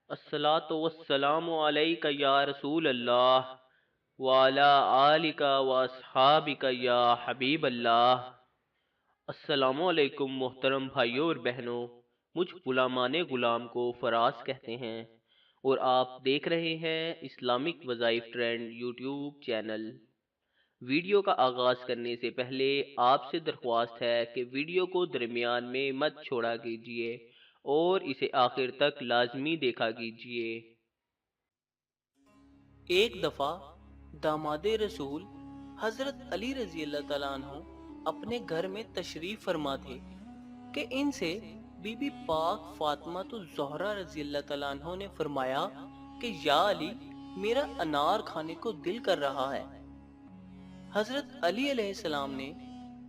الصلاۃ والسلام علیک یا رسول اللہ وعلی آلک و اصحابک یا حبیب اللہ۔ السلام علیکم محترم بھائیوں اور بہنوں، مجھ غلامان غلام کو فراز کہتے ہیں اور آپ دیکھ رہے ہیں اسلامک وظائف ٹرینڈ یوٹیوب چینل۔ ویڈیو کا آغاز کرنے سے پہلے آپ سے درخواست ہے کہ ویڈیو کو درمیان میں مت چھوڑا کیجیے اور اسے آخر تک لازمی دیکھا کیجیے۔ ایک دفعہ داماد رسول حضرت علی رضی اللہ تعالیٰ عنہ اپنے گھر میں تشریف فرما تھے کہ ان سے بی بی پاک فاطمہ الزہرا رضی اللہ تعالیٰ عنہ نے فرمایا کہ یا علی، میرا انار کھانے کو دل کر رہا ہے۔ حضرت علی علیہ السلام نے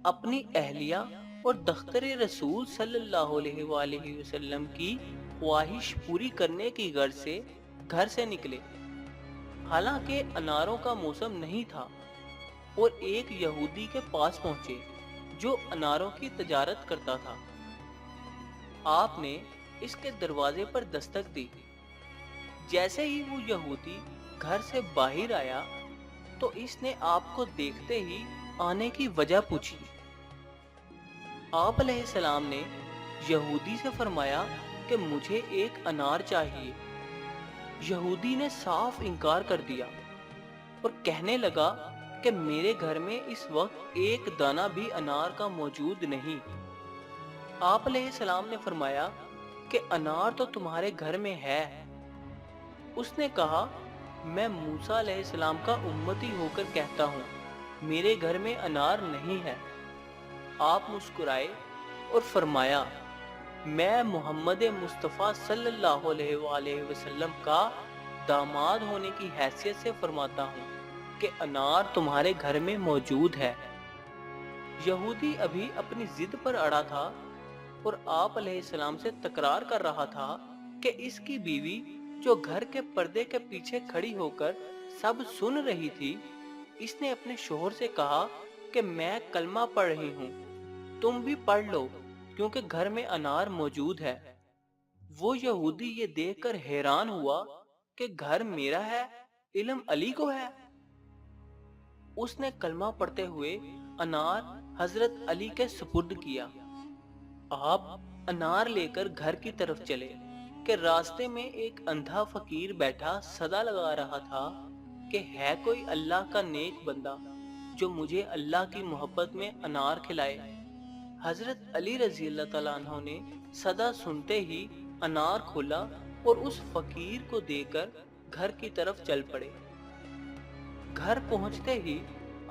اپنی اہلیہ اور دختر رسول صلی اللہ علیہ وآلہ وسلم کی خواہش پوری کرنے کی غرض سے گھر سے نکلے۔ حالانکہ اناروں کا موسم نہیں تھا، اور ایک یہودی کے پاس پہنچے جو اناروں کی تجارت کرتا تھا۔ آپ نے اس کے دروازے پر دستک دی۔ جیسے ہی وہ یہودی گھر سے باہر آیا تو اس نے آپ کو دیکھتے ہی آنے کی وجہ پوچھی۔ آپ علیہ السلام نے یہودی سے فرمایا کہ مجھے ایک انار چاہیے۔ یہودی نے صاف انکار کر دیا اور کہنے لگا کہ میرے گھر میں اس وقت ایک دانہ بھی انار کا موجود نہیں۔ آپ علیہ السلام نے فرمایا کہ انار تو تمہارے گھر میں ہے۔ اس نے کہا، میں موسیٰ علیہ السلام کا امتی ہو کر کہتا ہوں، میرے گھر میں انار نہیں ہے۔ آپ مسکرائے اور فرمایا، میں محمد مصطفیٰ صلی اللہ علیہ وآلہ وسلم کا داماد ہونے کی حیثیت سے فرماتا ہوں کہ انار تمہارے گھر میں موجود ہے۔ یہودی ابھی اپنی ضد پر اڑا تھا اور آپ علیہ السلام سے تکرار کر رہا تھا کہ اس کی بیوی جو گھر کے پردے کے پیچھے کھڑی ہو کر سب سن رہی تھی، اس نے اپنے شوہر سے کہا کہ میں کلمہ پڑھ رہی ہوں، تم بھی پڑھ لو کیونکہ گھر میں انار موجود ہے۔ وہ یہودی یہ دیکھ کر حیران ہوا کہ گھر میرا ہے، علم علی کو ہے۔ اس نے کلمہ پڑھتے ہوئے انار حضرت علی کے سپرد کیا۔ آپ انار لے کر گھر کی طرف چلے کہ راستے میں ایک اندھا فقیر بیٹھا صدا لگا رہا تھا کہ ہے کوئی اللہ کا نیک بندہ جو مجھے اللہ کی محبت میں انار کھلائے۔ حضرت علی رضی اللہ تعالیٰ عنہ نے صدا سنتے ہی انار کھولا اور اس فقیر کو دے کر گھر کی طرف چل پڑے۔ گھر پہنچتے ہی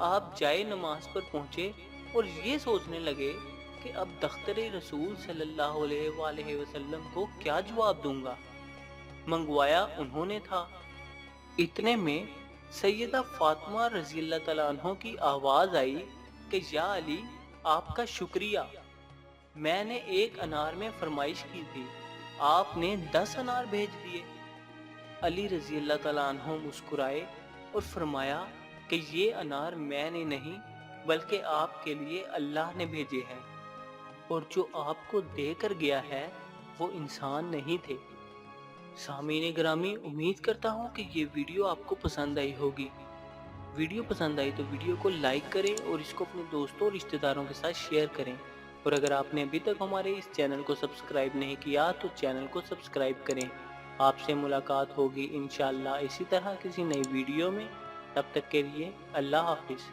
آپ جائے نماز پر پہنچے اور یہ سوچنے لگے کہ اب دختر رسول صلی اللہ علیہ وآلہ وسلم کو کیا جواب دوں گا۔ منگوایا انہوں نے تھا۔ اتنے میں سیدہ فاطمہ رضی اللہ تعالیٰ عنہ کی آواز آئی کہ یا علی، آپ کا شکریہ، میں نے ایک انار میں فرمائش کی تھی، آپ نے 10 انار بھیج دیے۔ علی رضی اللہ تعالیٰ عنہ مسکرائے اور فرمایا کہ یہ انار میں نے نہیں بلکہ آپ کے لیے اللہ نے بھیجے ہیں، اور جو آپ کو دے کر گیا ہے وہ انسان نہیں تھے۔ سامعین گرامی، امید کرتا ہوں کہ یہ ویڈیو آپ کو پسند آئی ہوگی۔ ویڈیو پسند آئی تو ویڈیو کو لائک کریں اور اس کو اپنے دوستوں اور رشتہ داروں کے ساتھ شیئر کریں، اور اگر آپ نے ابھی تک ہمارے اس چینل کو سبسکرائب نہیں کیا تو چینل کو سبسکرائب کریں۔ آپ سے ملاقات ہوگی انشاءاللہ اسی طرح کسی نئی ویڈیو میں۔ تب تک کے لیے اللہ حافظ۔